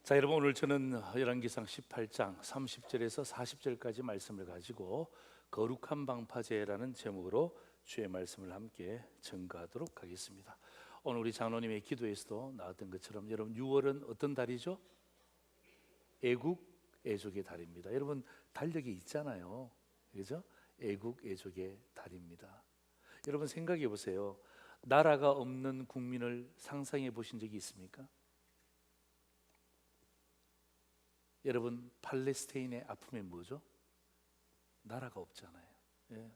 자, 여러분, 오늘 저는 열왕기상 18장 30절에서 40절까지 말씀을 가지고 거룩한 방파제라는 제목으로 주의 말씀을 함께 증거하도록 하겠습니다. 오늘 우리 장로님의 기도에서도 나왔던 것처럼 여러분, 6월은 어떤 달이죠? 애국 애족의 달입니다. 여러분, 달력이 있잖아요, 그죠? 애국 애족의 달입니다. 여러분, 생각해 보세요. 나라가 없는 국민을 상상해 보신 적이 있습니까? 여러분, 팔레스타인의 아픔이 뭐죠? 나라가 없잖아요. 예.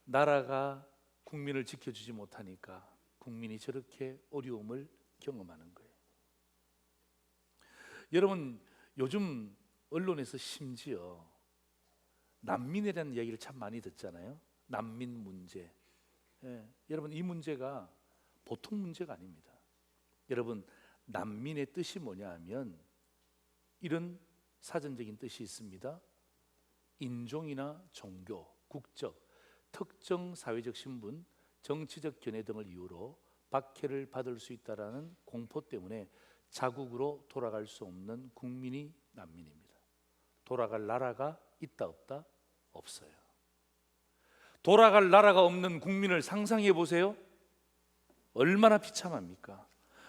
나라가 국민을 지켜주지 못하니까 국민이 저렇게 어려움을 경험하는 거예요. 여러분, 요즘 언론에서 심지어 난민이라는 이야기를 참 많이 듣잖아요. 난민 문제. 예. 여러분, 이 문제가 보통 문제가 아닙니다. 여러분, 난민의 뜻이 뭐냐 하면 이런 사전적인 뜻이 있습니다. 인종이나 종교, 국적, 특정 사회적 신분, 정치적 견해 등을 이유로 박해를 받을 수 있다라는 공포 때문에 자국으로 돌아갈 수 없는 국민이 난민입니다. 돌아갈 나라가 있다 없다? 없어요. 돌아갈 나라가 없는 국민을 상상해 보세요. 얼마나 비참합니까?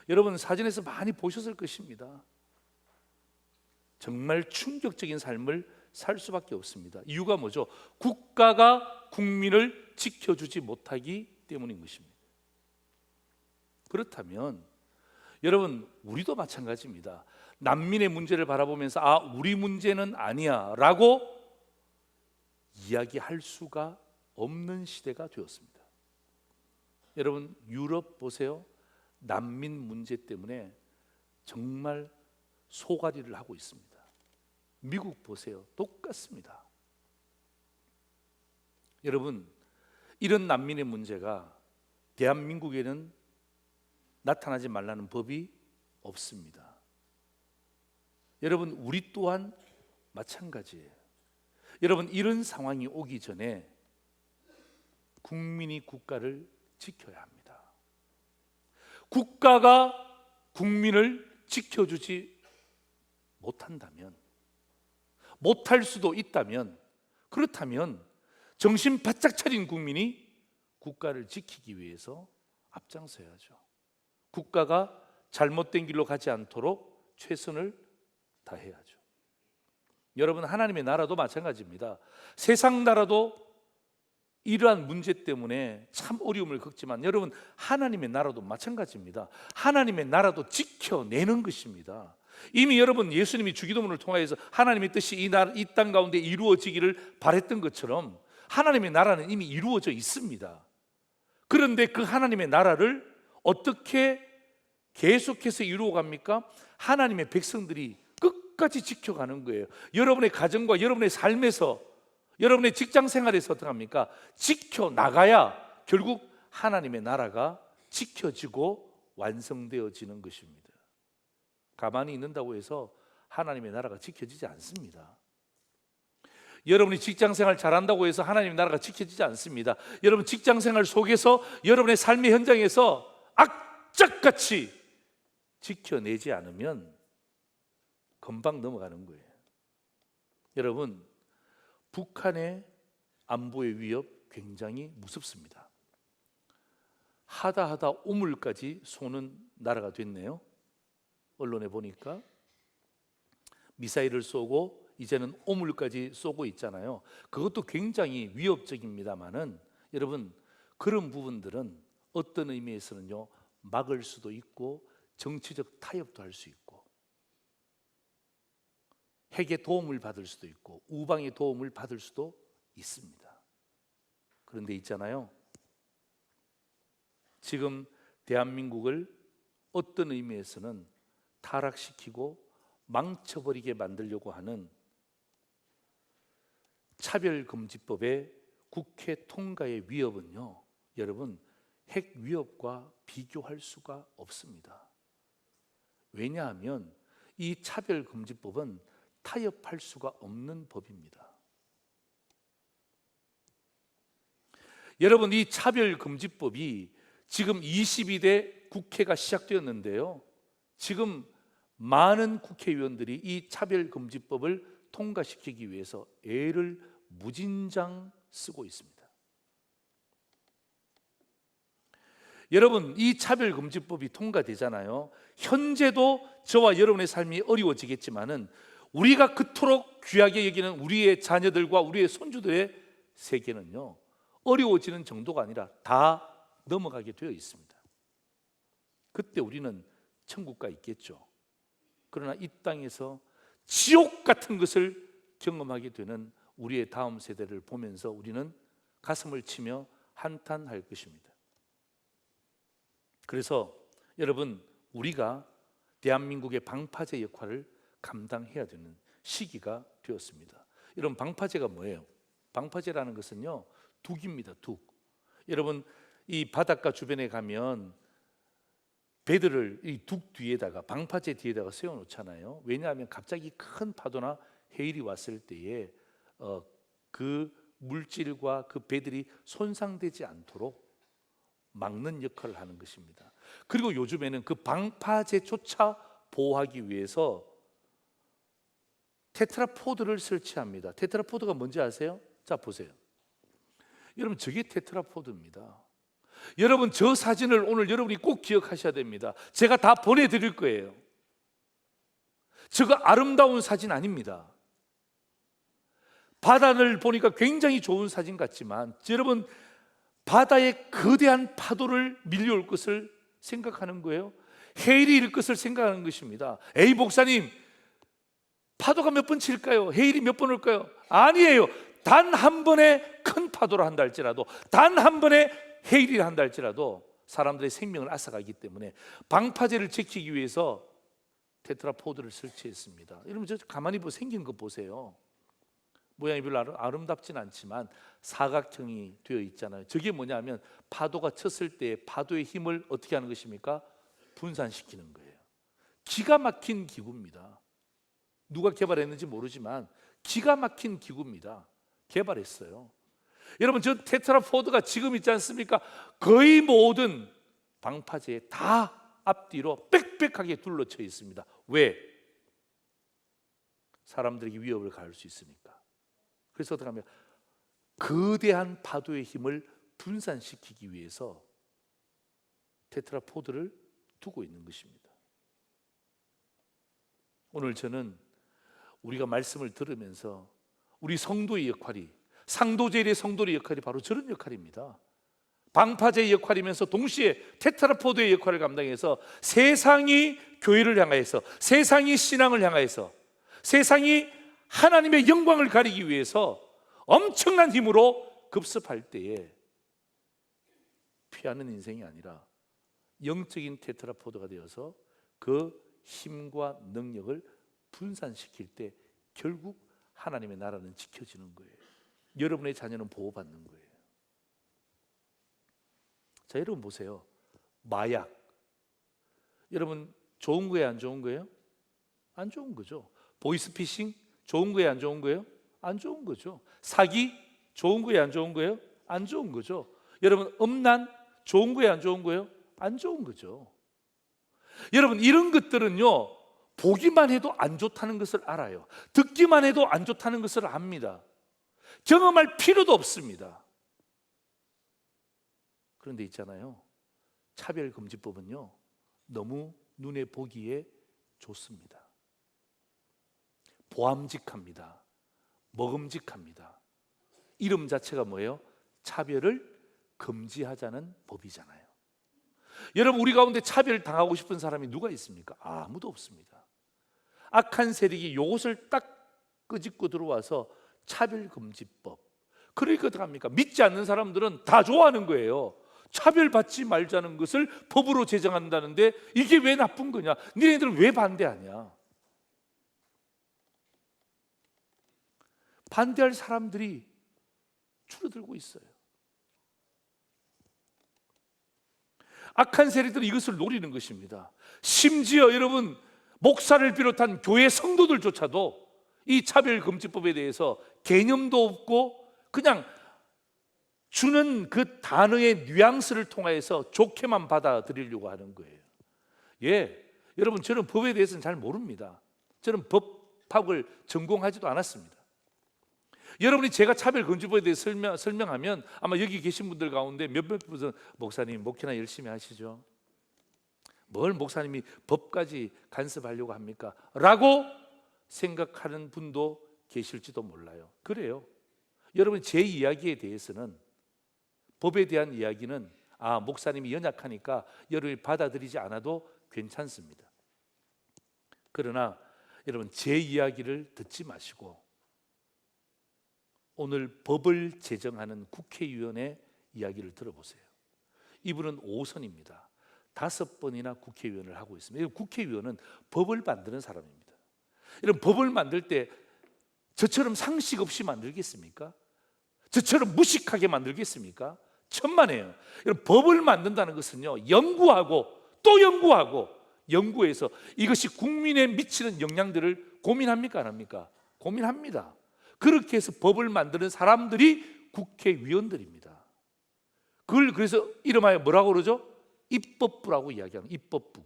여러분, 사진에서 많이 보셨을 것입니다. 정말 충격적인 삶을 살 수밖에 없습니다. 이유가 뭐죠? 국가가 국민을 지켜주지 못하기 때문인 것입니다. 그렇다면 여러분, 우리도 마찬가지입니다. 난민의 문제를 바라보면서 우리 문제는 아니야 라고 이야기할 수가 없는 시대가 되었습니다. 여러분, 유럽 보세요. 난민 문제 때문에 정말 소가리를 하고 있습니다. 미국 보세요. 똑같습니다. 여러분, 이런 난민의 문제가 대한민국에는 나타나지 말라는 법이 없습니다. 여러분, 우리 또한 마찬가지예요. 여러분, 이런 상황이 오기 전에 국민이 국가를 지켜야 합니다. 국가가 국민을 지켜주지 못한다면, 못할 수도 있다면, 그렇다면 정신 바짝 차린 국민이 국가를 지키기 위해서 앞장서야죠. 국가가 잘못된 길로 가지 않도록 최선을 다해야죠. 여러분, 하나님의 나라도 마찬가지입니다. 세상 나라도 이러한 문제 때문에 참 어려움을 겪지만 여러분, 하나님의 나라도 마찬가지입니다. 하나님의 나라도 지켜내는 것입니다. 이미 여러분, 예수님이 주기도문을 통하여서 하나님의 뜻이 이 땅 가운데 이루어지기를 바랬던 것처럼 하나님의 나라는 이미 이루어져 있습니다. 그런데 그 하나님의 나라를 어떻게 계속해서 이루어갑니까? 하나님의 백성들이 끝까지 지켜가는 거예요. 여러분의 가정과 여러분의 삶에서, 여러분의 직장 생활에서 어떻게 합니까? 지켜나가야 결국 하나님의 나라가 지켜지고 완성되어지는 것입니다. 가만히 있는다고 해서 하나님의 나라가 지켜지지 않습니다. 여러분이 직장 생활 잘한다고 해서 하나님의 나라가 지켜지지 않습니다. 여러분, 직장 생활 속에서 여러분의 삶의 현장에서 악착같이 지켜내지 않으면 금방 넘어가는 거예요. 여러분, 북한의 안보의 위협 굉장히 무섭습니다. 하다 오물까지 쏘는 나라가 됐네요. 언론에 보니까 미사일을 쏘고 이제는 오물까지 쏘고 있잖아요. 그것도 굉장히 위협적입니다만은 여러분, 그런 부분들은 어떤 의미에서는요, 막을 수도 있고 정치적 타협도 할 수 있고 핵의 도움을 받을 수도 있고 우방의 도움을 받을 수도 있습니다. 그런데 있잖아요, 지금 대한민국을 어떤 의미에서는 타락시키고 망쳐버리게 만들려고 하는 차별금지법의 국회 통과의 위협은요, 여러분, 핵 위협과 비교할 수가 없습니다. 왜냐하면 이 차별금지법은 타협할 수가 없는 법입니다. 여러분, 이 차별금지법이 지금 22대 국회가 시작되었는데요, 지금 많은 국회의원들이 이 차별금지법을 통과시키기 위해서 애를 무진장 쓰고 있습니다. 여러분, 이 차별금지법이 통과되잖아요. 현재도 저와 여러분의 삶이 어려워지겠지만은 우리가 그토록 귀하게 여기는 우리의 자녀들과 우리의 손주들의 세계는요, 어려워지는 정도가 아니라 다 넘어가게 되어 있습니다. 그때 우리는 천국 가 있겠죠. 그러나 이 땅에서 지옥 같은 것을 경험하게 되는 우리의 다음 세대를 보면서 우리는 가슴을 치며 한탄할 것입니다. 그래서 여러분, 우리가 대한민국의 방파제 역할을 감당해야 되는 시기가 되었습니다. 여러분, 방파제가 뭐예요? 방파제라는 것은요, 둑입니다. 둑. 여러분, 이 바닷가 주변에 가면 배들을 이 둑 뒤에다가, 방파제 뒤에다가 세워놓잖아요. 왜냐하면 갑자기 큰 파도나 해일이 왔을 때에 그 물질과 그 배들이 손상되지 않도록 막는 역할을 하는 것입니다. 그리고 요즘에는 그 방파제조차 보호하기 위해서 테트라포드를 설치합니다. 테트라포드가 뭔지 아세요? 자, 보세요. 여러분, 저게 테트라포드입니다. 여러분, 저 사진을 오늘 여러분이 꼭 기억하셔야 됩니다. 제가 다 보내드릴 거예요. 저거 아름다운 사진 아닙니다. 바다를 보니까 굉장히 좋은 사진 같지만 여러분, 바다에 거대한 파도를 밀려올 것을 생각하는 거예요. 해일이 일 것을 생각하는 것입니다. 에이 목사님, 파도가 몇 번 칠까요? 해일이 몇 번 올까요? 아니에요. 단 한 번의 큰 파도를 한다 할지라도, 단 한 번의 해일이라 한다 할지라도 사람들의 생명을 앗아가기 때문에 방파제를 지키기 위해서 테트라포드를 설치했습니다. 여러분, 저 가만히 생긴 거 보세요. 모양이 별로 아름답진 않지만 사각형이 되어 있잖아요. 저게 뭐냐면 파도가 쳤을 때 파도의 힘을 어떻게 하는 것입니까? 분산시키는 거예요. 기가 막힌 기구입니다. 누가 개발했는지 모르지만 기가 막힌 기구입니다. 개발했어요. 여러분, 저 테트라포드가 지금 있지 않습니까? 거의 모든 방파제에 다 앞뒤로 빽빽하게 둘러쳐 있습니다. 왜? 사람들에게 위협을 가할 수 있으니까. 그래서 어떻게 하면 거대한 파도의 힘을 분산시키기 위해서 테트라포드를 두고 있는 것입니다. 오늘 저는 우리가 말씀을 들으면서 우리 성도의 역할이, 상도제일의 성도의 역할이 바로 저런 역할입니다. 방파제의 역할이면서 동시에 테트라포드의 역할을 감당해서 세상이 교회를 향하여서, 세상이 신앙을 향하여서, 세상이 하나님의 영광을 가리기 위해서 엄청난 힘으로 급습할 때에 피하는 인생이 아니라 영적인 테트라포드가 되어서 그 힘과 능력을 분산시킬 때 결국 하나님의 나라는 지켜지는 거예요. 여러분의 자녀는 보호받는 거예요. 자, 여러분 보세요. 마약, 여러분 좋은 거예요, 안 좋은 거예요? 안 좋은 거죠. 보이스피싱 좋은 거예요, 안 좋은 거예요? 안 좋은 거죠. 사기 좋은 거예요, 안 좋은 거예요? 안 좋은 거죠. 여러분, 음란 좋은 거예요, 안 좋은 거예요? 안 좋은 거죠. 여러분, 이런 것들은요, 보기만 해도 안 좋다는 것을 알아요. 듣기만 해도 안 좋다는 것을 압니다. 경험할 필요도 없습니다. 그런데 있잖아요, 차별금지법은요, 너무 눈에 보기에 좋습니다. 보암직합니다. 먹음직합니다. 이름 자체가 뭐예요? 차별을 금지하자는 법이잖아요. 여러분, 우리 가운데 차별 당하고 싶은 사람이 누가 있습니까? 아무도 없습니다. 악한 세력이 이것을 딱 끄집고 들어와서 차별금지법, 그러니까 어떡합니까? 믿지 않는 사람들은 다 좋아하는 거예요. 차별받지 말자는 것을 법으로 제정한다는데 이게 왜 나쁜 거냐? 니네들 왜 반대하냐? 반대할 사람들이 줄어들고 있어요. 악한 세력들은 이것을 노리는 것입니다. 심지어 여러분, 목사를 비롯한 교회 성도들조차도 이 차별금지법에 대해서 개념도 없고 그냥 주는 그 단어의 뉘앙스를 통하여서 좋게만 받아들이려고 하는 거예요. 예, 여러분, 저는 법에 대해서는 잘 모릅니다. 저는 법학을 전공하지도 않았습니다. 여러분이 제가 차별금지법에 대해 설명하면 아마 여기 계신 분들 가운데 몇몇 분은 목사님 목회나 열심히 하시죠. 뭘 목사님이 법까지 간섭하려고 합니까? 라고 생각하는 분도 계실지도 몰라요. 그래요. 여러분, 제 이야기에 대해서는, 법에 대한 이야기는 목사님이 연약하니까 여러분이 받아들이지 않아도 괜찮습니다. 그러나 여러분, 제 이야기를 듣지 마시고 오늘 법을 제정하는 국회의원의 이야기를 들어보세요. 이분은 5선입니다. 5번이나 국회의원을 하고 있습니다. 국회의원은 법을 만드는 사람입니다. 이런 법을 만들 때 저처럼 상식 없이 만들겠습니까? 저처럼 무식하게 만들겠습니까? 천만에요. 법을 만든다는 것은요, 연구하고 또 연구하고 연구해서 이것이 국민에 미치는 영향들을 고민합니까? 안 합니까? 고민합니다. 그렇게 해서 법을 만드는 사람들이 국회의원들입니다. 그걸 그래서 이름하여 뭐라고 그러죠? 입법부라고 이야기하는 입법부.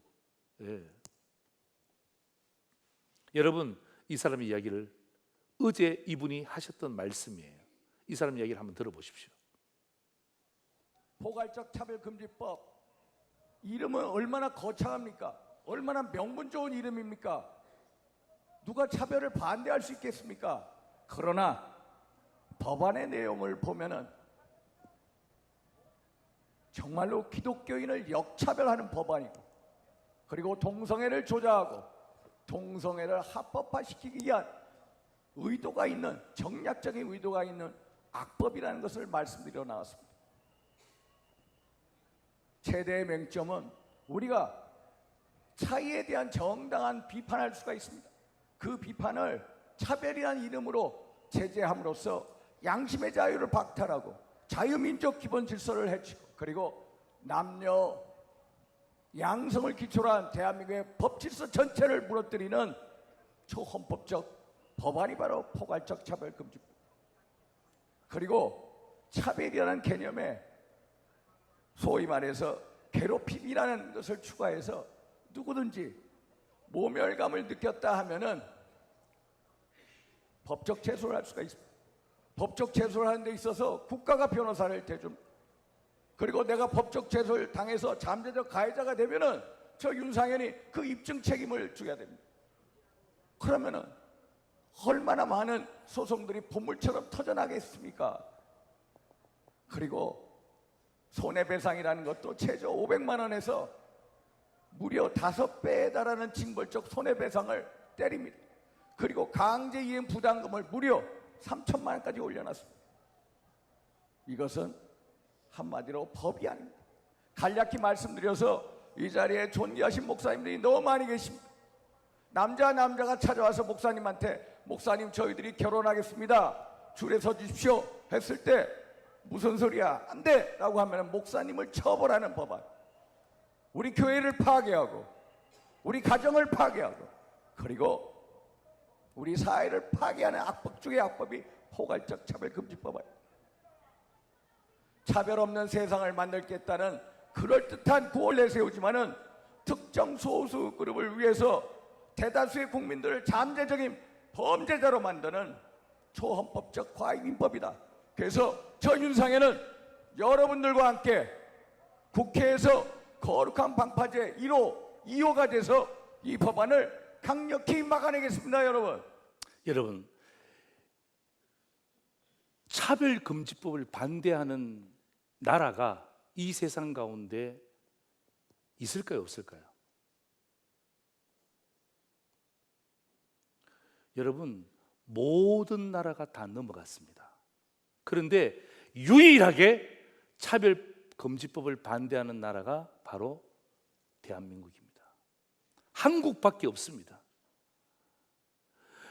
예. 여러분, 이 사람의 이야기를 어제 이분이 하셨던 말씀이에요. 이 사람 이야기를 한번 들어보십시오. 포괄적 차별금지법, 이름은 얼마나 거창합니까? 얼마나 명분 좋은 이름입니까? 누가 차별을 반대할 수 있겠습니까? 그러나 법안의 내용을 보면은 정말로 기독교인을 역차별하는 법안이고, 그리고 동성애를 조장하고 동성애를 합법화시키기 위한 의도가 있는, 정략적인 의도가 있는 악법이라는 것을 말씀드려 나왔습니다. 최대의 맹점은 우리가 차이에 대한 정당한 비판할 수가 있습니다. 그 비판을 차별이라는 이름으로 제재함으로써 양심의 자유를 박탈하고 자유민족 기본 질서를 해치고, 그리고 남녀 양성을 기초로 한 대한민국의 법 질서 전체를 무너뜨리는 초헌법적 법안이 바로 포괄적 차별금지법. 그리고 차별이라는 개념에 소위 말해서 괴롭힘이라는 것을 추가해서 누구든지 모멸감을 느꼈다 하면은 법적 제소를 할 수가 있습니다. 법적 제소를 하는 데 있어서 국가가 변호사를 대줍니다. 그리고 내가 법적 제소를 당해서 잠재적 가해자가 되면은 저 윤상현이 그 입증 책임을 져야 됩니다. 그러면은 얼마나 많은 소송들이 보물처럼 터져나겠습니까? 그리고 손해배상이라는 것도 최저 500만 원에서 무려 5배에 달하는 징벌적 손해배상을 때립니다. 그리고 강제이행 부담금을 무려 3천만 원까지 올려놨습니다. 이것은 한마디로 법이 아닙니다. 간략히 말씀드려서 이 자리에 존귀하신 목사님들이 너무 많이 계십니다. 남자가 찾아와서 목사님한테, 목사님 저희들이 결혼하겠습니다, 줄에 서 주십시오 했을 때 무슨 소리야, 안 돼! 라고 하면 목사님을 처벌하는 법안, 우리 교회를 파괴하고 우리 가정을 파괴하고 그리고 우리 사회를 파괴하는 악법 중의 악법이 포괄적 차별금지법이에요. 차별 없는 세상을 만들겠다는 그럴듯한 구호를 내세우지만은 특정 소수 그룹을 위해서 대다수의 국민들을 잠재적인 범죄자로 만드는 초헌법적 과잉인법이다. 그래서 저 윤상현은 여러분들과 함께 국회에서 거룩한 방파제 1호, 2호가 돼서 이 법안을 강력히 막아내겠습니다. 여러분, 차별금지법을 반대하는 나라가 이 세상 가운데 있을까요, 없을까요? 여러분, 모든 나라가 다 넘어갔습니다. 그런데 유일하게 차별금지법을 반대하는 나라가 바로 대한민국입니다. 한국밖에 없습니다.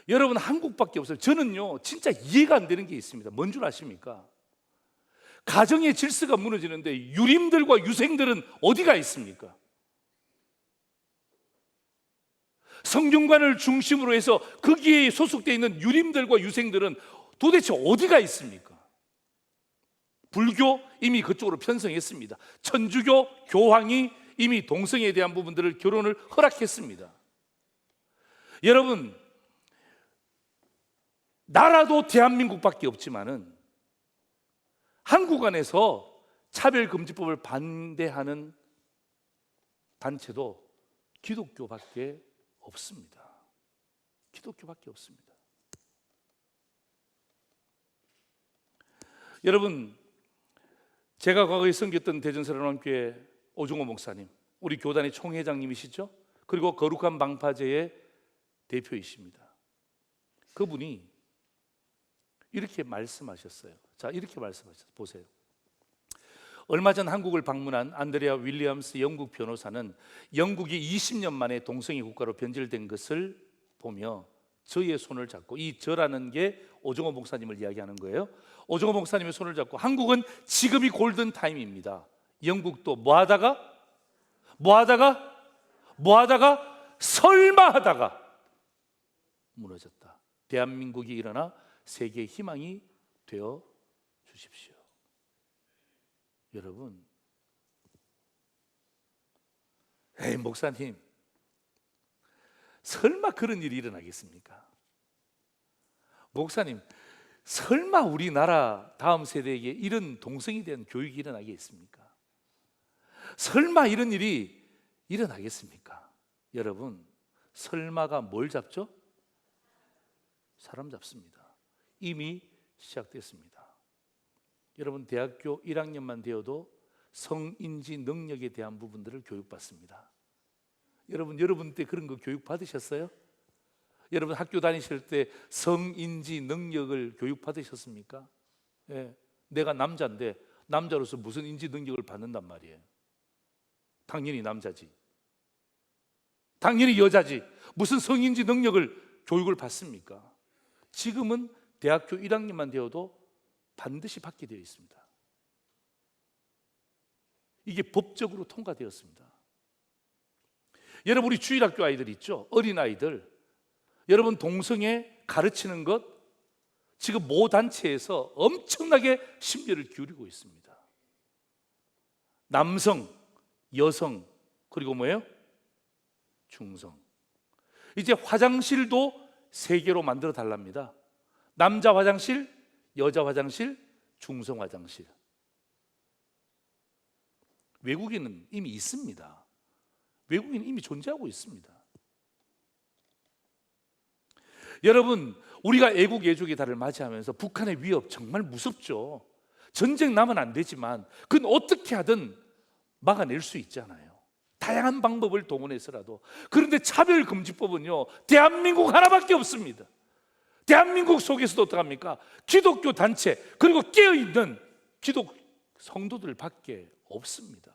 여러분, 한국밖에 없어요. 저는요, 진짜 이해가 안 되는 게 있습니다. 뭔 줄 아십니까? 가정의 질서가 무너지는데 유림들과 유생들은 어디가 있습니까? 성균관을 중심으로 해서 거기에 소속되어 있는 유림들과 유생들은 도대체 어디가 있습니까? 불교 이미 그쪽으로 편성했습니다. 천주교 교황이 이미 동성애에 대한 부분들을 결혼을 허락했습니다. 여러분, 나라도 대한민국밖에 없지만은 한국 안에서 차별금지법을 반대하는 단체도 기독교밖에 없습니다. 기독교밖에 없습니다. 여러분, 제가 과거에 섬겼던 대전사랑교회 오종호 목사님, 우리 교단의 총회장님이시죠? 그리고 거룩한 방파제의 대표이십니다. 그분이 이렇게 말씀하셨어요. 자, 이렇게 말씀하셨어요. 보세요. 얼마 전 한국을 방문한 안드레아 윌리엄스 영국 변호사는 영국이 20년 만에 동성애 국가로 변질된 것을 보며 저의 손을 잡고, 이 저라는 게 오종호 목사님을 이야기하는 거예요. 오종호 목사님의 손을 잡고, 한국은 지금이 골든 타임입니다. 영국도 뭐하다가 설마 하다가 무너졌다. 대한민국이 일어나 세계의 희망이 되어 주십시오. 여러분, 에이 목사님, 설마 그런 일이 일어나겠습니까? 목사님, 설마 우리나라 다음 세대에게 이런 동성애에 대한 교육이 일어나겠습니까? 설마 이런 일이 일어나겠습니까? 여러분, 설마가 뭘 잡죠? 사람 잡습니다. 이미 시작됐습니다. 여러분, 대학교 1학년만 되어도 성인지 능력에 대한 부분들을 교육받습니다. 여러분 때 그런 거 교육 받으셨어요? 여러분 학교 다니실 때 성인지 능력을 교육 받으셨습니까? 예, 내가 남자인데 남자로서 무슨 인지 능력을 받는단 말이에요. 당연히 남자지, 당연히 여자지, 무슨 성인지 능력을 교육을 받습니까? 지금은 대학교 1학년만 되어도 반드시 받게 되어 있습니다. 이게 법적으로 통과되었습니다. 여러분, 우리 주일학교 아이들 있죠? 어린아이들, 여러분 동성애 가르치는 것 지금 모 단체에서 엄청나게 심려를 기울이고 있습니다. 남성, 여성, 그리고 뭐예요? 중성. 이제 화장실도 3개로 만들어 달랍니다. 남자 화장실, 여자 화장실, 중성 화장실. 외국에는 이미 있습니다. 외국에는 이미 존재하고 있습니다. 여러분, 우리가 애국 애족의 달을 맞이하면서 북한의 위협 정말 무섭죠. 전쟁 나면 안 되지만 그건 어떻게 하든 막아낼 수 있잖아요. 다양한 방법을 동원해서라도. 그런데 차별금지법은요, 대한민국 하나밖에 없습니다. 대한민국 속에서도 어떡합니까? 기독교 단체, 그리고 깨어있는 기독 성도들밖에 없습니다.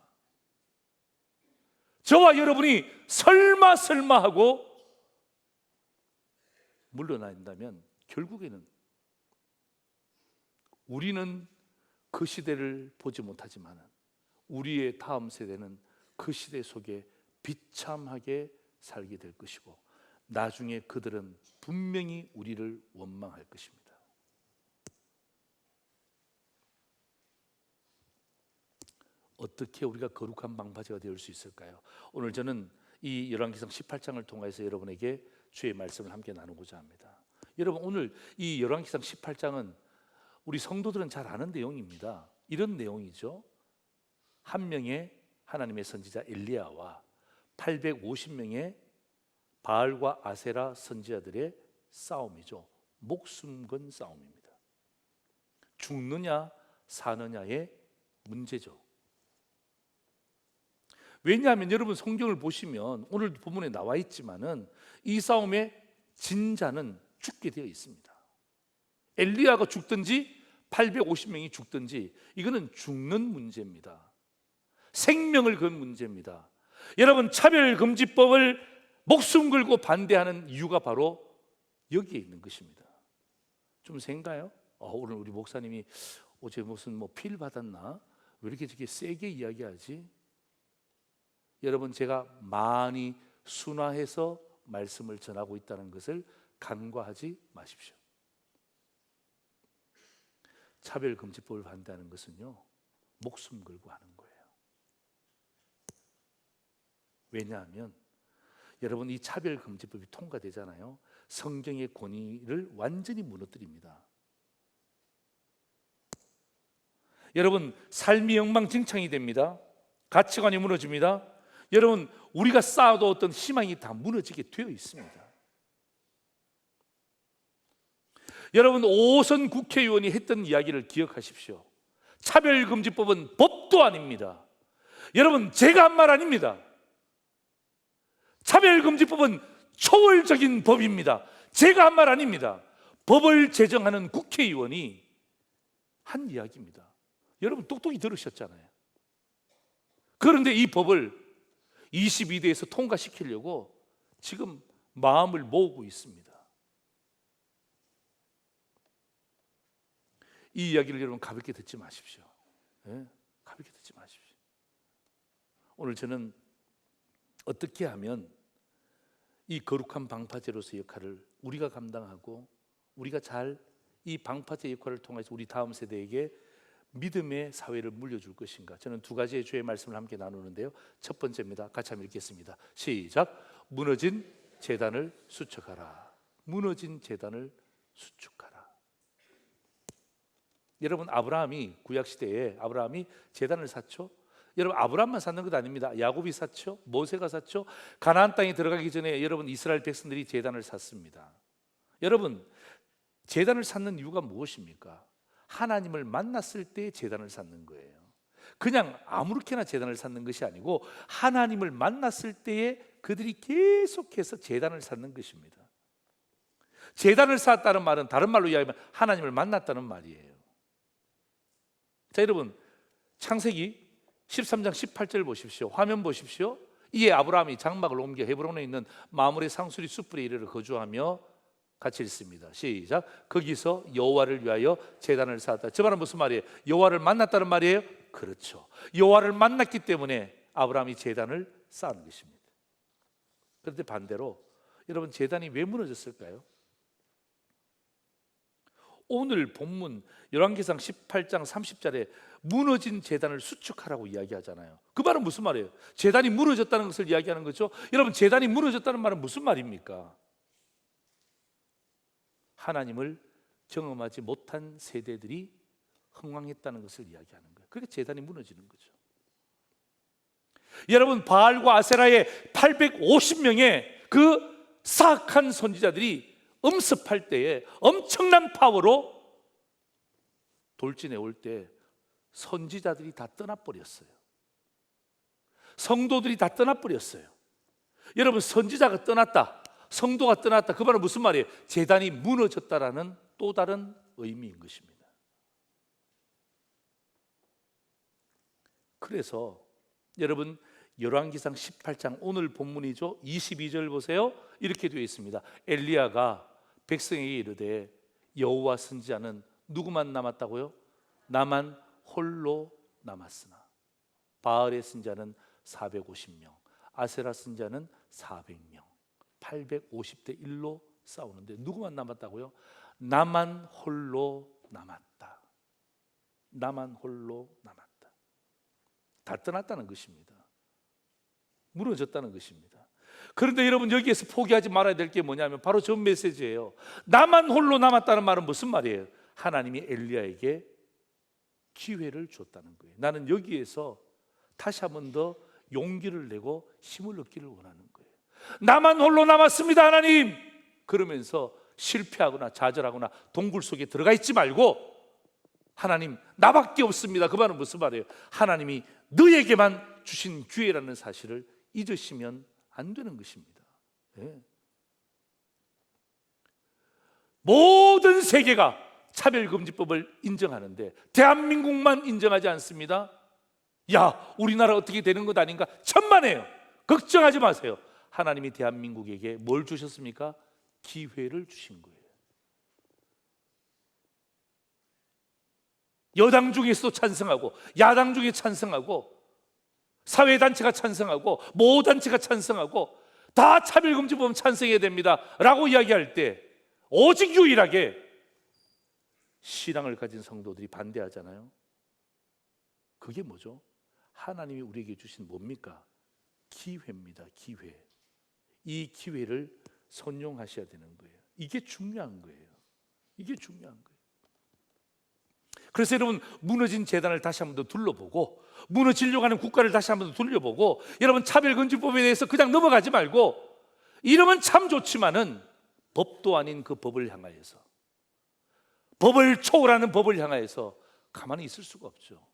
저와 여러분이 설마 하고 물러난다면 결국에는 우리는 그 시대를 보지 못하지만 우리의 다음 세대는 그 시대 속에 비참하게 살게 될 것이고, 나중에 그들은 분명히 우리를 원망할 것입니다. 어떻게 우리가 거룩한 방파제가 되어 수 있을까요? 오늘 저는 이 열왕기상 18장을 통해서 여러분에게 주의 말씀을 함께 나누고자 합니다. 여러분, 오늘 이 열왕기상 18장은 우리 성도들은 잘 아는 내용입니다. 이런 내용이죠. 한 명의 하나님의 선지자 엘리야와 850명의 바알과 아세라 선지자들의 싸움이죠. 목숨 건 싸움입니다. 죽느냐 사느냐의 문제죠. 왜냐하면 여러분, 성경을 보시면 오늘 본문에 나와 있지만은 이 싸움의 진자는 죽게 되어 있습니다. 엘리야가 죽든지 850명이 죽든지 이거는 죽는 문제입니다. 생명을 건 문제입니다. 여러분, 차별금지법을 목숨 걸고 반대하는 이유가 바로 여기에 있는 것입니다. 좀 생가요? 오늘 우리 목사님이 어제 무슨 필 받았나? 왜 이렇게 저렇게 세게 이야기하지? 여러분, 제가 많이 순화해서 말씀을 전하고 있다는 것을 간과하지 마십시오. 차별금지법을 반대하는 것은요, 목숨 걸고 하는 거예요. 왜냐하면 여러분, 이 차별금지법이 통과되잖아요. 성경의 권위를 완전히 무너뜨립니다. 여러분, 삶이 엉망진창이 됩니다. 가치관이 무너집니다. 여러분, 우리가 쌓아두었던 희망이 다 무너지게 되어 있습니다. 여러분, 5선 국회의원이 했던 이야기를 기억하십시오. 차별금지법은 법도 아닙니다. 여러분, 제가 한 말 아닙니다. 차별금지법은 초월적인 법입니다. 제가 한 말 아닙니다. 법을 제정하는 국회의원이 한 이야기입니다. 여러분, 똑똑히 들으셨잖아요. 그런데 이 법을 22대에서 통과시키려고 지금 마음을 모으고 있습니다. 이 이야기를 여러분 가볍게 듣지 마십시오. 네? 가볍게 듣지 마십시오. 오늘 저는 어떻게 하면 이 거룩한 방파제로서의 역할을 우리가 감당하고 우리가 잘 이 방파제 역할을 통해서 우리 다음 세대에게 믿음의 사회를 물려줄 것인가, 저는 두 가지의 주의 말씀을 함께 나누는데요. 첫 번째입니다. 같이 한번 읽겠습니다. 시작. 무너진 제단을 수축하라. 무너진 제단을 수축하라. 여러분, 아브라함이 구약시대에 아브라함이 제단을 샀죠. 여러분, 아브라함만 샀는 것 아닙니다. 야곱이 샀죠. 모세가 샀죠. 가나안 땅에 들어가기 전에 여러분, 이스라엘 백성들이 제단을 샀습니다. 여러분, 제단을 샀는 이유가 무엇입니까? 하나님을 만났을 때 제단을 샀는 거예요. 그냥 아무렇게나 제단을 샀는 것이 아니고 하나님을 만났을 때에 그들이 계속해서 제단을 샀는 것입니다. 제단을 쌓았다는 말은 다른 말로 이야기하면 하나님을 만났다는 말이에요. 자, 여러분, 창세기 13장 18절 보십시오. 화면 보십시오. 이에 아브라함이 장막을 옮겨 헤브론에 있는 마므레 상수리 숯불에 이르러 거주하며, 같이 읽습니다. 시작. 거기서 여호와를 위하여 제단을 쌓았다. 저 말은 무슨 말이에요? 여호와를 만났다는 말이에요? 그렇죠. 여호와를 만났기 때문에 아브라함이 제단을 쌓은 것입니다. 그런데 반대로 여러분, 제단이 왜 무너졌을까요? 오늘 본문 열왕기상 18장 30절에 무너진 제단을 수축하라고 이야기하잖아요. 그 말은 무슨 말이에요? 제단이 무너졌다는 것을 이야기하는 거죠. 여러분, 제단이 무너졌다는 말은 무슨 말입니까? 하나님을 경험하지 못한 세대들이 흥왕했다는 것을 이야기하는 거예요. 그러니까 제단이 무너지는 거죠. 여러분, 바알과 아세라의 850명의 그 사악한 선지자들이 음습할 때에 엄청난 파워로 돌진해 올 때 선지자들이 다 떠나버렸어요. 성도들이 다 떠나버렸어요. 여러분, 선지자가 떠났다, 성도가 떠났다, 그 말은 무슨 말이에요? 제단이 무너졌다라는 또 다른 의미인 것입니다. 그래서 여러분, 열왕기상 18장 오늘 본문이죠. 22절 보세요. 이렇게 되어 있습니다. 엘리야가 백성에게 이르되 여호와 선지자는 누구만 남았다고요? 나만 홀로 남았으나 바알의 선지자는 450명, 아세라 선지자는 400명, 850대 1로 싸우는데 누구만 남았다고요? 나만 홀로 남았다. 나만 홀로 남았다. 다 떠났다는 것입니다. 무너졌다는 것입니다. 그런데 여러분, 여기에서 포기하지 말아야 될 게 뭐냐면 바로 저 메시지예요. 나만 홀로 남았다는 말은 무슨 말이에요? 하나님이 엘리야에게 기회를 줬다는 거예요. 나는 여기에서 다시 한 번 더 용기를 내고 힘을 얻기를 원하는 거예요. 나만 홀로 남았습니다, 하나님. 그러면서 실패하거나 좌절하거나 동굴 속에 들어가 있지 말고 하나님, 나밖에 없습니다. 그 말은 무슨 말이에요? 하나님이 너에게만 주신 기회라는 사실을 잊으시면 안 되는 것입니다. 네. 모든 세계가 차별금지법을 인정하는데 대한민국만 인정하지 않습니다. 야, 우리나라 어떻게 되는 것 아닌가? 천만에요. 걱정하지 마세요. 하나님이 대한민국에게 뭘 주셨습니까? 기회를 주신 거예요. 여당 중에서도 찬성하고 야당 중에 찬성하고 사회단체가 찬성하고 모단체가 찬성하고 다 차별금지법 찬성해야 됩니다 라고 이야기할 때 오직 유일하게 신앙을 가진 성도들이 반대하잖아요. 그게 뭐죠? 하나님이 우리에게 주신 뭡니까? 기회입니다. 기회. 이 기회를 선용하셔야 되는 거예요. 이게 중요한 거예요. 이게 중요한 거예요. 그래서 여러분, 무너진 재단을 다시 한번 더 둘러보고, 무너지려고 하는 국가를 다시 한번 더 둘러보고, 여러분 차별금지법에 대해서 그냥 넘어가지 말고, 이러면 참 좋지만은 법도 아닌 그 법을 향하여서, 법을 초월하는 법을 향하여서 가만히 있을 수가 없죠.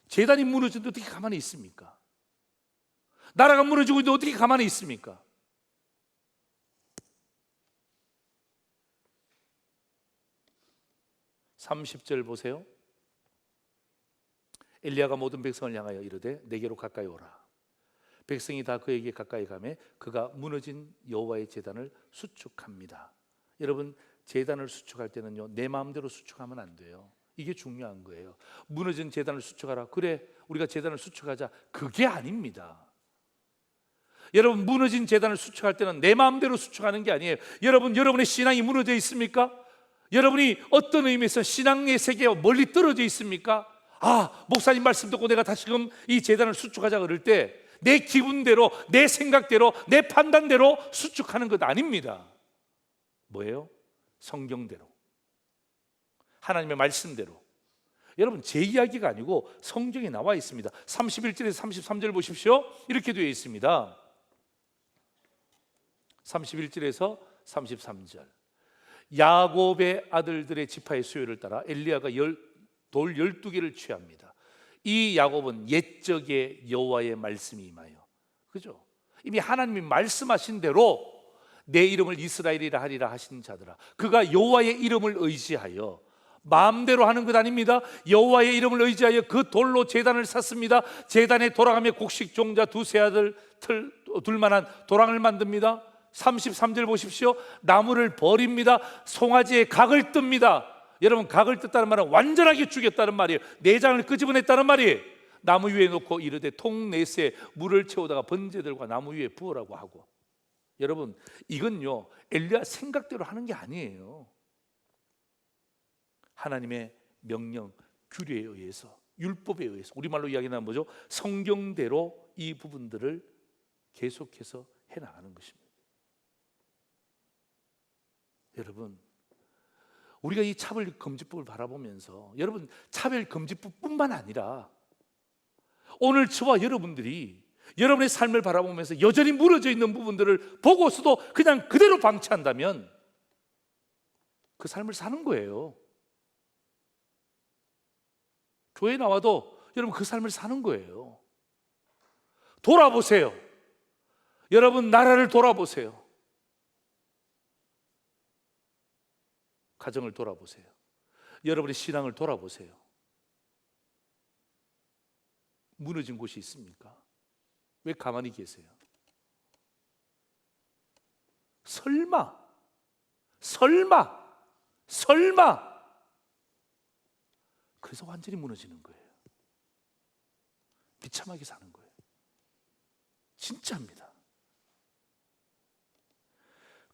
재단이 무너지는데 어떻게 가만히 있습니까? 나라가 무너지고 있는데 어떻게 가만히 있습니까? (30절) 보세요. 엘리야가 모든 백성을 향하여 이르되 내게로 가까이 오라. 백성이 다 그에게 가까이 가매 그가 무너진 여호와의 제단을 수축합니다. 여러분, 제단을 수축할 때는요, 내 마음대로 수축하면 안 돼요. 이게 중요한 거예요. 무너진 제단을 수축하라. 그래, 우리가 제단을 수축하자. 그게 아닙니다. 여러분, 무너진 제단을 수축할 때는 내 마음대로 수축하는 게 아니에요. 여러분, 여러분의 신앙이 무너져 있습니까? 여러분이 어떤 의미에서 신앙의 세계와 멀리 떨어져 있습니까? 목사님 말씀 듣고 내가 다시금 이 제단을 수축하자 그럴 때 내 기분대로, 내 생각대로, 내 판단대로 수축하는 것 아닙니다. 뭐예요? 성경대로, 하나님의 말씀대로. 여러분, 제 이야기가 아니고 성경에 나와 있습니다. 31절에서 33절 보십시오. 이렇게 되어 있습니다. 31절에서 33절. 야곱의 아들들의 지파의 수요를 따라 엘리야가 돌 12개를 취합니다. 이 야곱은 옛적의 여호와의 말씀이 임하여, 그죠? 이미 하나님이 말씀하신 대로 내 이름을 이스라엘이라 하리라 하신 자들아, 그가 여호와의 이름을 의지하여 마음대로 하는 것 아닙니다. 여호와의 이름을 의지하여 그 돌로 제단을 샀습니다. 제단에 돌아가며 곡식 종자 두세 아들 둘만한 도랑을 만듭니다. 33절 보십시오. 나무를 버립니다. 송아지에 각을 뜹니다. 여러분, 각을 뜯다는 말은 완전하게 죽였다는 말이에요. 내장을 끄집어냈다는 말이에요. 나무 위에 놓고 이르되 통넷에 물을 채우다가 번제들과 나무 위에 부으라고 하고. 여러분, 이건요, 엘리야 생각대로 하는 게 아니에요. 하나님의 명령, 규례에 의해서, 율법에 의해서, 우리말로 이야기하면 뭐죠? 성경대로 이 부분들을 계속해서 해나가는 것입니다. 여러분, 우리가 이 차별금지법을 바라보면서, 여러분, 차별금지법뿐만 아니라 오늘 저와 여러분들이 여러분의 삶을 바라보면서 여전히 무너져 있는 부분들을 보고서도 그냥 그대로 방치한다면 그 삶을 사는 거예요. 교회 나와도 여러분 그 삶을 사는 거예요. 돌아보세요. 여러분, 나라를 돌아보세요. 가정을 돌아보세요. 여러분의 신앙을 돌아보세요. 무너진 곳이 있습니까? 왜 가만히 계세요? 설마 그래서 완전히 무너지는 거예요. 비참하게 사는 거예요. 진짜입니다.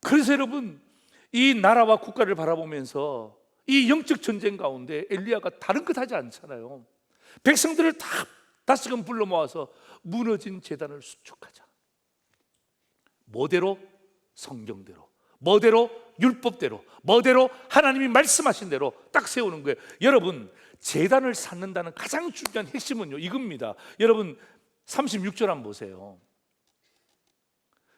그래서 여러분, 이 나라와 국가를 바라보면서 이 영적 전쟁 가운데 엘리야가 다른 것 하지 않잖아요. 백성들을 다시금 불러 모아서 무너진 제단을 수축하자. 뭐대로? 성경대로. 뭐대로? 율법대로. 뭐대로? 하나님이 말씀하신 대로 딱 세우는 거예요. 여러분, 제단을 쌓는다는 가장 중요한 핵심은요, 이겁니다. 여러분, 36절 한번 보세요.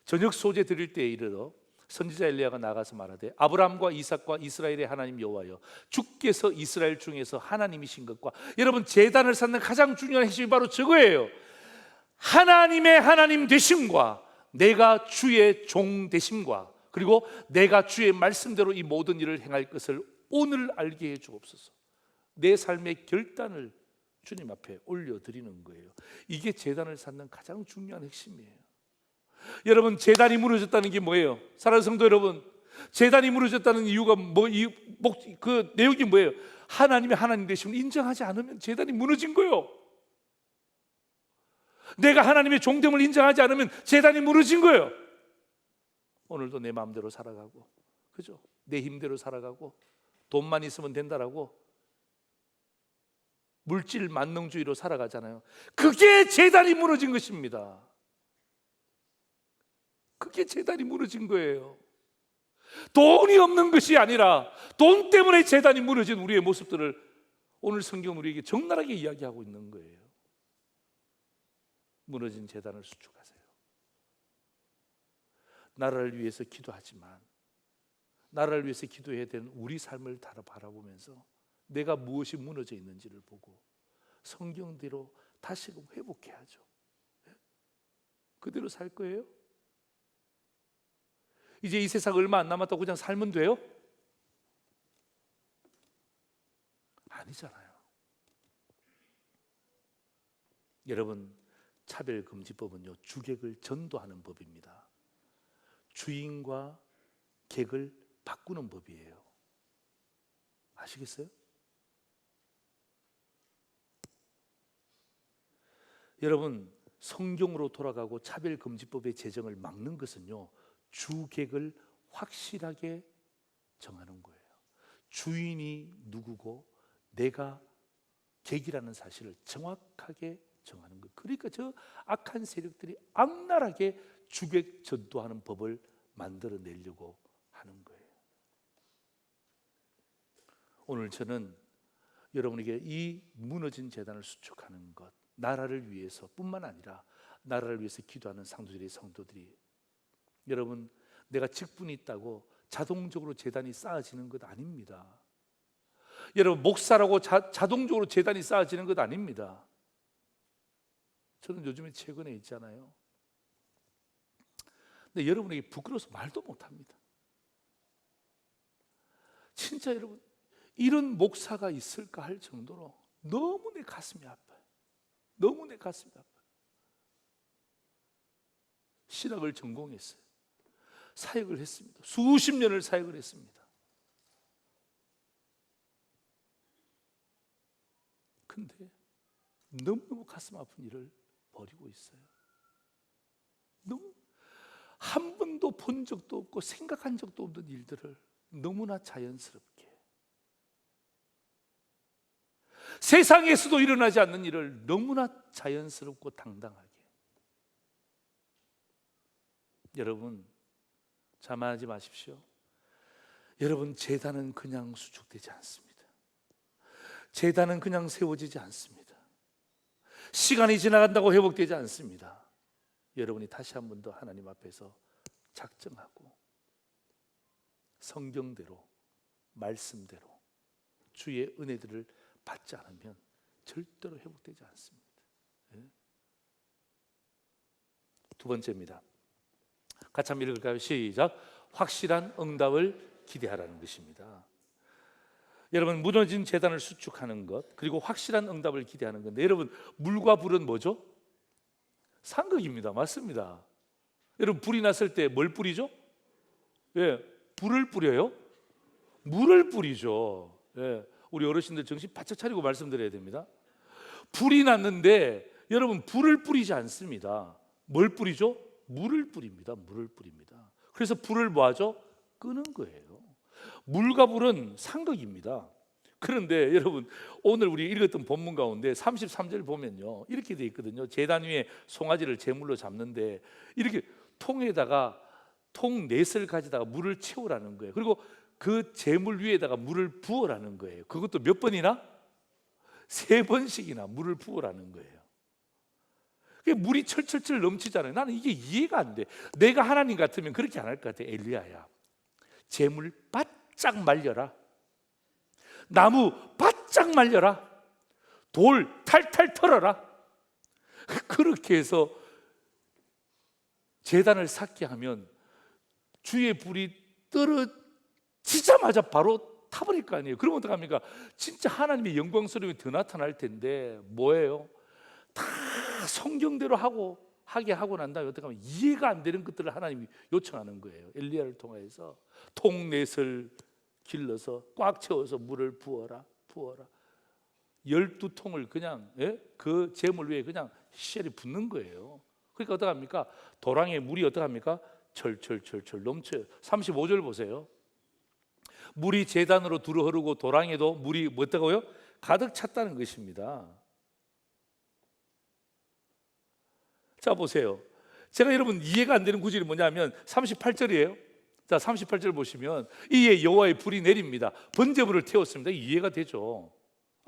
저녁 소재 드릴 때에 이르러 선지자 엘리야가 나가서 말하되 아브라함과 이삭과 이스라엘의 하나님 여호와여, 주께서 이스라엘 중에서 하나님이신 것과, 여러분, 제단을 쌓는 가장 중요한 핵심이 바로 저거예요. 하나님의 하나님 되심과 내가 주의 종 되심과, 그리고 내가 주의 말씀대로 이 모든 일을 행할 것을 오늘 알게 해 주옵소서. 내 삶의 결단을 주님 앞에 올려드리는 거예요. 이게 제단을 쌓는 가장 중요한 핵심이에요. 여러분, 제단이 무너졌다는 게 뭐예요? 사랑하는 성도 여러분, 제단이 무너졌다는 이유가 그 내용이 뭐예요? 하나님의 하나님 되심을 인정하지 않으면 제단이 무너진 거예요. 내가 하나님의 종됨을 인정하지 않으면 제단이 무너진 거예요. 오늘도 내 마음대로 살아가고, 그죠? 내 힘대로 살아가고, 돈만 있으면 된다라고 물질 만능주의로 살아가잖아요. 그게 제단이 무너진 것입니다. 때문에 제단이 무너진 거예요. 돈이 없는 것이 아니라 돈 때문에 제단이 무너진 우리의 모습들을 오늘 성경은 우리에게 적나라하게 이야기하고 있는 거예요. 무너진 제단을 수축하세요. 나라를 위해서 기도하지만 나라를 위해서 기도해야 되는 우리 삶을 바라보면서 내가 무엇이 무너져 있는지를 보고 성경대로 다시금 회복해야죠. 그대로 살 거예요? 이제 이 세상 얼마 안 남았다고 그냥 살면 돼요? 아니잖아요. 여러분, 차별금지법은요, 주객을 전도하는 법입니다. 주인과 객을 바꾸는 법이에요. 아시겠어요? 여러분, 성경으로 돌아가고 차별금지법의 제정을 막는 것은요, 주객을 확실하게 정하는 거예요. 주인이 누구고 내가 객이라는 사실을 정확하게 정하는 거예요. 그러니까 저 악한 세력들이 악랄하게 주객 전도하는 법을 만들어내려고 하는 거예요. 오늘 저는 여러분에게 이 무너진 제단을 수축하는 것, 나라를 위해서 뿐만 아니라 나라를 위해서 기도하는 성도들이 여러분, 내가 직분이 있다고 자동적으로 제단이 쌓아지는 것 아닙니다. 여러분, 목사라고 자동적으로 제단이 쌓아지는 것 아닙니다. 저는 요즘에 최근에 있잖아요. 근데 여러분에게 부끄러워서 말도 못합니다. 진짜 여러분, 이런 목사가 있을까 할 정도로 너무 내 가슴이 아파요. 너무 내 가슴이 아파요. 신학을 전공했어요. 사역을 했습니다. 수십 년을 사역을 했습니다. 근데 너무너무 가슴 아픈 일을 벌이고 있어요. 너무 한 번도 본 적도 없고 생각한 적도 없는 일들을 너무나 자연스럽게, 세상에서도 일어나지 않는 일을 너무나 자연스럽고 당당하게. 여러분, 자만하지 마십시오. 여러분, 제단은 그냥 수축되지 않습니다. 제단은 그냥 세워지지 않습니다. 시간이 지나간다고 회복되지 않습니다. 여러분이 다시 한 번 더 하나님 앞에서 작정하고 성경대로, 말씀대로 주의 은혜들을 받지 않으면 절대로 회복되지 않습니다. 두 번째입니다. 같이 한번 읽을까요? 시작. 확실한 응답을 기대하라는 것입니다. 여러분, 무너진 제단을 수축하는 것, 그리고 확실한 응답을 기대하는 건데, 여러분, 물과 불은 뭐죠? 상극입니다. 맞습니다. 여러분, 불이 났을 때 뭘 뿌리죠? 예, 불을 뿌려요? 물을 뿌리죠. 예, 우리 어르신들 정신 바짝 차리고 말씀드려야 됩니다. 불이 났는데 여러분, 불을 뿌리지 않습니다. 뭘 뿌리죠? 물을 뿌립니다. 물을 뿌립니다. 그래서 불을 뭐 하죠? 끄는 거예요. 물과 불은 상극입니다. 그런데 여러분, 오늘 우리 읽었던 본문 가운데 33절 보면요, 이렇게 돼 있거든요. 제단 위에 송아지를 제물로 잡는데 이렇게 통에다가 통 넷을 가지다가 물을 채우라는 거예요. 그리고 그 제물 위에다가 물을 부어라는 거예요. 그것도 몇 번이나? 3번씩이나 물을 부어라는 거예요. 물이 철철철 넘치잖아요. 나는 이게 이해가 안 돼. 내가 하나님 같으면 그렇게 안 할 것 같아. 엘리야야, 제물 바짝 말려라. 나무 바짝 말려라. 돌 탈탈 털어라. 그렇게 해서 제단을 쌓게 하면 주의 불이 떨어지자마자 바로 타버릴 거 아니에요. 그러면 어떡합니까? 진짜 하나님의 영광스러움이 더 나타날 텐데 뭐예요? 다 성경대로 하게 하고 난 다음에 어떡하면 이해가 안 되는 것들을 하나님이 요청하는 거예요. 엘리야를 통해서 통넷을 길러서 꽉 채워서 물을 부어라. 12통을 그냥, 예? 그 제물 위에 그냥 시절이 붓는 거예요. 그러니까 어떡합니까? 도랑에 물이 어떡합니까? 철철철철 넘쳐요. 35절 보세요. 물이 제단으로 두루 흐르고 도랑에도 물이 뭐다고요? 가득 찼다는 것입니다. 자, 보세요. 제가 여러분 이해가 안 되는 구절이 뭐냐면 38절이에요. 자, 38절 보시면 이에 여호와의 불이 내립니다. 번제물을 태웠습니다. 이해가 되죠.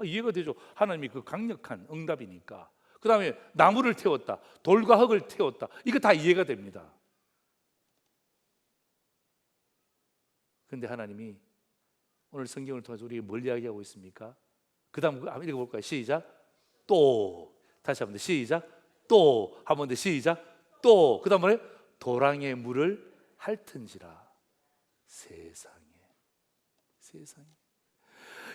이해가 되죠. 하나님이 그 강력한 응답이니까. 그 다음에 나무를 태웠다, 돌과 흙을 태웠다. 이거 다 이해가 됩니다. 근데 하나님이 오늘 성경을 통해서 우리에게 뭘 이야기하고 있습니까? 그 다음 한번 읽어볼까요? 시작. 또. 다시 한번 더 시작. 또. 한 번 더 시작. 또. 그 다음 뭐래요? 도랑의 물을 핥은지라. 세상에.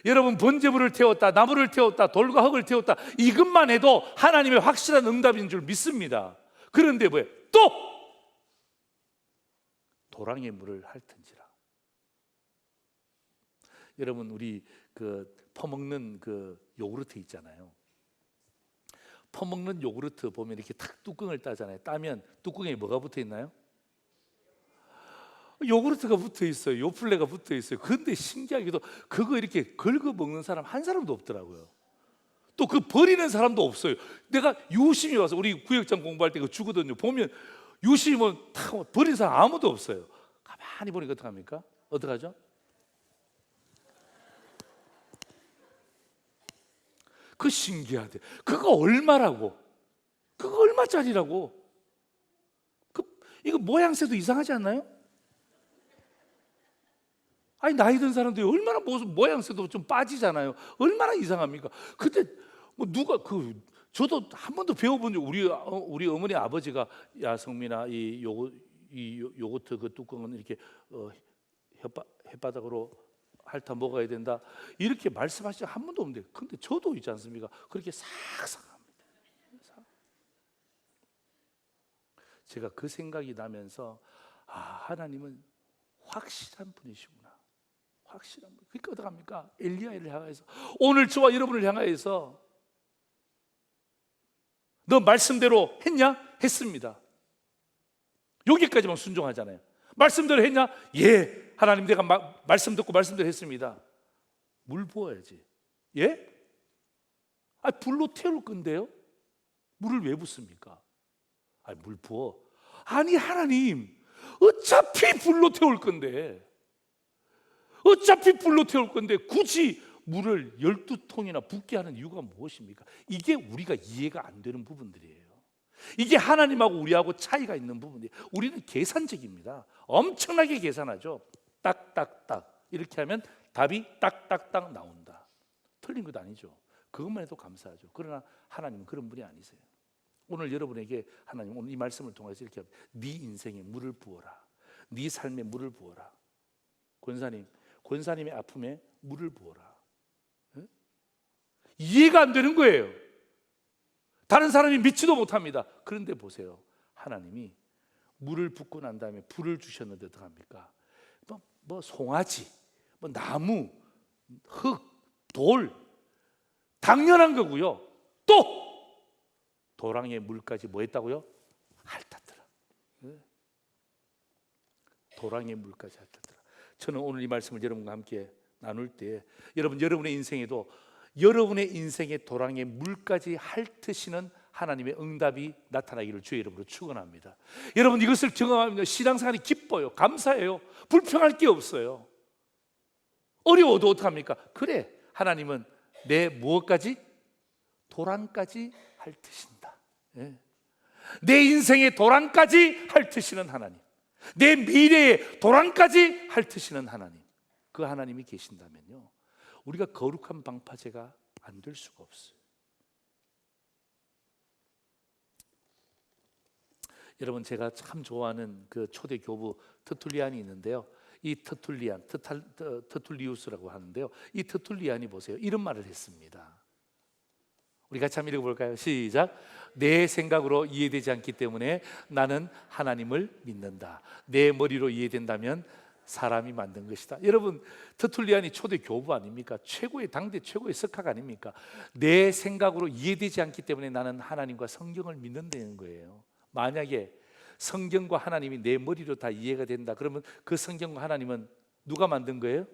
여러분, 번제물을 태웠다, 나무를 태웠다, 돌과 흙을 태웠다, 이것만 해도 하나님의 확실한 응답인 줄 믿습니다. 그런데 뭐예요? 또 도랑의 물을 핥은지라. 여러분, 우리 그 퍼먹는 그 요구르트 있잖아요. 퍼먹는 요구르트 보면 이렇게 탁 뚜껑을 따잖아요. 따면 뚜껑에 뭐가 붙어 있나요? 요구르트가 붙어 있어요. 요플레가 붙어 있어요. 그런데 신기하게도 그거 이렇게 긁어 먹는 사람 한 사람도 없더라고요. 또 그 버리는 사람도 없어요. 내가 유심히 와서 우리 구역장 공부할 때 그거 주거든요. 보면 유심히 다 버리는 사람 아무도 없어요. 가만히 보니까 어떡합니까? 어떡하죠? 그 신기하대. 그거 얼마라고? 그거 얼마짜리라고? 이거 모양새도 이상하지 않나요? 아니, 나이 든 사람들이 얼마나 모양새도 좀 빠지잖아요. 얼마나 이상합니까? 근데 뭐 누가 저도 한 번도 배워본 적, 우리 어머니 아버지가, 야 성민아, 이 요거트 그 뚜껑은 이렇게 혓바닥으로 핥아 먹어야 된다, 이렇게 말씀하신 적 한 번도 없는데, 근데 저도 있지 않습니까? 그렇게 싹싹 합니다. 제가 그 생각이 나면서, 하나님은 확실한 분이시구나. 확실한 분. 그러니까 어떡합니까? 엘리야를 향해서, 오늘 저와 여러분을 향하여서 너 말씀대로 했냐? 했습니다. 여기까지만 순종하잖아요. 말씀대로 했냐? 예. 하나님, 내가 말씀 듣고 말씀대로 했습니다. 물 부어야지. 예? 불로 태울 건데요? 물을 왜 붓습니까? 물 부어. 아니, 하나님, 어차피 불로 태울 건데, 굳이 물을 12통이나 붓게 하는 이유가 무엇입니까? 이게 우리가 이해가 안 되는 부분들이에요. 이게 하나님하고 우리하고 차이가 있는 부분이에요. 우리는 계산적입니다. 엄청나게 계산하죠. 딱딱딱 이렇게 하면 답이 딱딱딱 나온다. 틀린 것도 아니죠. 그것만 해도 감사하죠. 그러나 하나님은 그런 분이 아니세요. 오늘 여러분에게 하나님, 오늘 이 말씀을 통해서 이렇게 합니다. 네 인생에 물을 부어라. 네 삶에 물을 부어라. 권사님의 아픔에 물을 부어라. 네? 이해가 안 되는 거예요. 다른 사람이 믿지도 못합니다. 그런데 보세요. 하나님이 물을 붓고 난 다음에 불을 주셨는데 어떡합니까? 뭐 송아지, 뭐 나무, 흙, 돌, 당연한 거고요. 또 도랑의 물까지 뭐 했다고요? 핥았더라. 네? 도랑의 물까지 핥았더라. 저는 오늘 이 말씀을 여러분과 함께 나눌 때, 여러분의 인생에도 여러분의 인생의 도랑의 물까지 핥으시는 하나님의 응답이 나타나기를 주의 이름으로 축원합니다. 여러분, 이것을 경험하면 신앙생활이 기뻐요. 감사해요. 불평할 게 없어요. 어려워도 어떡합니까? 그래, 하나님은 내 무엇까지? 도랑까지 핥으신다. 예. 내 인생의 도랑까지 핥으시는 하나님, 내 미래의 도랑까지 핥으시는 하나님, 그 하나님이 계신다면요, 우리가 거룩한 방파제가 안 될 수가 없어요. 여러분, 제가 참 좋아하는 그 초대 교부 터툴리안이 있는데요. 이 터툴리우스라고 하는데요. 이 터툴리안이 보세요, 이런 말을 했습니다. 우리 같이 한번 읽어볼까요? 시작. 내 생각으로 이해되지 않기 때문에 나는 하나님을 믿는다. 내 머리로 이해된다면 사람이 만든 것이다. 여러분, 터툴리안이 초대 교부 아닙니까? 당대 최고의 석학 아닙니까? 내 생각으로 이해되지 않기 때문에 나는 하나님과 성경을 믿는다는 거예요. 만약에 성경과 하나님이 내 머리로 다 이해가 된다, 그러면 그 성경과 하나님은 누가 만든 거예요?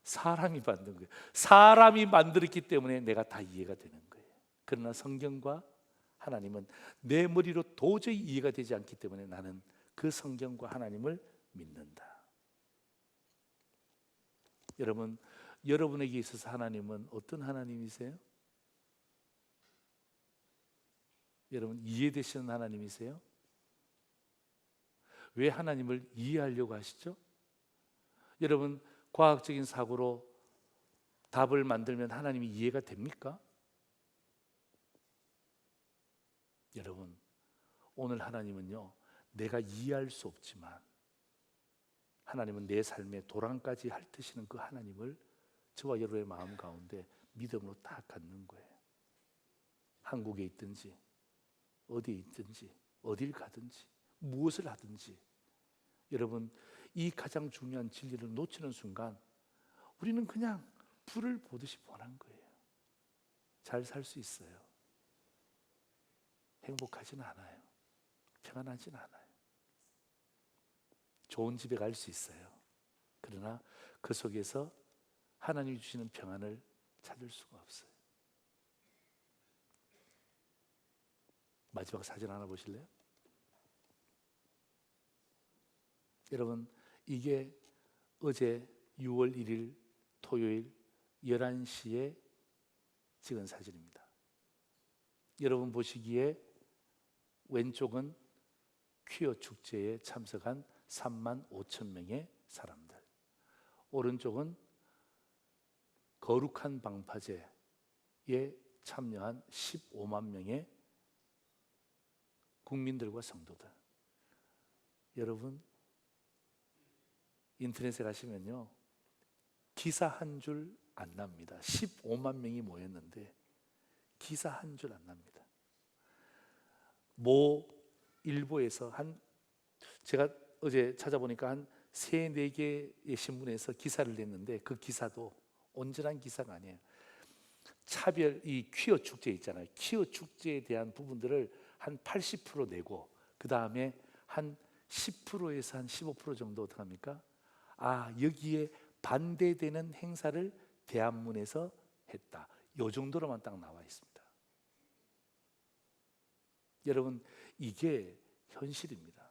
사람이 만든 거예요. 사람이 만들었기 때문에 내가 다 이해가 되는 거예요. 그러나 성경과 하나님은 내 머리로 도저히 이해가 되지 않기 때문에 나는 그 성경과 하나님을 믿는다. 여러분, 여러분에게 있어서 하나님은 어떤 하나님이세요? 여러분, 이해되시는 하나님이세요? 왜 하나님을 이해하려고 하시죠? 여러분, 과학적인 사고로 답을 만들면 하나님이 이해가 됩니까? 여러분, 오늘 하나님은요, 내가 이해할 수 없지만 하나님은 내 삶의 도랑까지 핥으시는 그 하나님을 저와 여러분의 마음 가운데 믿음으로 딱 갖는 거예요. 한국에 있든지 어디에 있든지 어딜 가든지 무엇을 하든지 여러분, 이 가장 중요한 진리를 놓치는 순간 우리는 그냥 불을 보듯이 보는 거예요. 잘 살 수 있어요. 행복하지는 않아요. 평안하지는 않아요. 좋은 집에 갈 수 있어요. 그러나 그 속에서 하나님이 주시는 평안을 찾을 수가 없어요. 마지막 사진 하나 보실래요? 여러분, 이게 어제 6월 1일 토요일 11시에 찍은 사진입니다. 여러분 보시기에 왼쪽은 퀴어 축제에 참석한 3만 5천 명의 사람들, 오른쪽은 거룩한 방파제에 참여한 15만 명의 국민들과 성도들. 여러분, 인터넷에 가시면요, 기사 한 줄 안 납니다. 15만 명이 모였는데 기사 한 줄 안 납니다. 모 일보에서 제가 어제 찾아보니까 한 3-4개의 신문에서 기사를 냈는데 그 기사도 온전한 기사가 아니에요. 이 퀴어 축제 있잖아요. 퀴어 축제에 대한 부분들을 한 80% 내고 그 다음에 한 10%에서 한 15% 정도 어떻게 합니까? 여기에 반대되는 행사를 대한문에서 했다. 이 정도로만 딱 나와 있습니다. 여러분, 이게 현실입니다.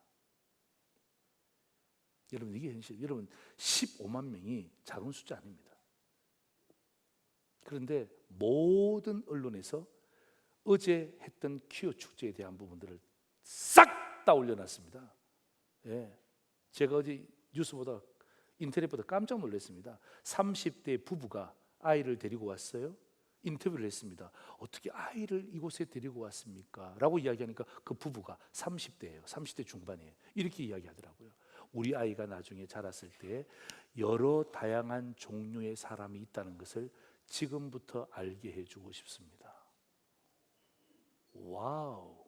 여러분, 이게 현실. 여러분, 15만 명이 작은 숫자 아닙니다. 그런데 모든 언론에서 어제 했던 퀴어 축제에 대한 부분들을 싹 다 올려놨습니다. 예, 제가 어제 뉴스보다 인터넷보다 깜짝 놀랐습니다. 30대 부부가 아이를 데리고 왔어요. 인터뷰를 했습니다. 어떻게 아이를 이곳에 데리고 왔습니까? 라고 이야기하니까 그 부부가 30대예요. 30대 중반이에요. 이렇게 이야기하더라고요. 우리 아이가 나중에 자랐을 때 여러 다양한 종류의 사람이 있다는 것을 지금부터 알게 해주고 싶습니다. 와우.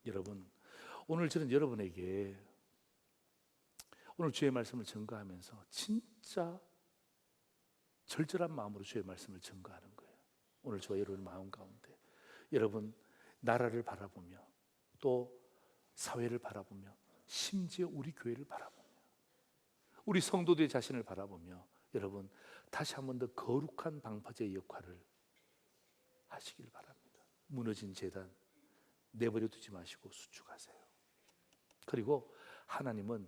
여러분, 오늘 저는 여러분에게 오늘 주의 말씀을 증거하면서 진짜 절절한 마음으로 주의 말씀을 증거하는 거예요. 오늘 저와 여러분의 마음 가운데 여러분, 나라를 바라보며 또 사회를 바라보며 심지어 우리 교회를 바라보며 우리 성도들의 자신을 바라보며 여러분, 다시 한 번 더 거룩한 방파제의 역할을 하시길 바랍니다. 무너진 제단 내버려 두지 마시고 수축하세요. 그리고 하나님은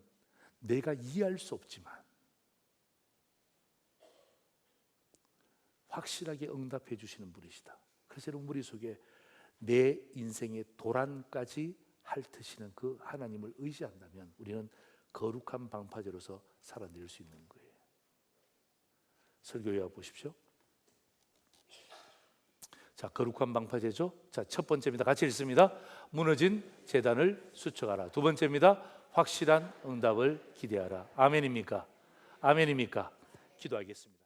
내가 이해할 수 없지만 확실하게 응답해 주시는 분이시다. 그래서 여러분, 머릿속에 내 인생의 도란까지 핥으시는 그 하나님을 의지한다면 우리는 거룩한 방파제로서 살아낼 수 있는 거예요. 설교해 보십시오. 자, 거룩한 방파제죠. 자, 첫 번째입니다. 같이 읽습니다. 무너진 제단을 수축하라. 두 번째입니다. 확실한 응답을 기대하라. 아멘입니까? 아멘입니까? 기도하겠습니다.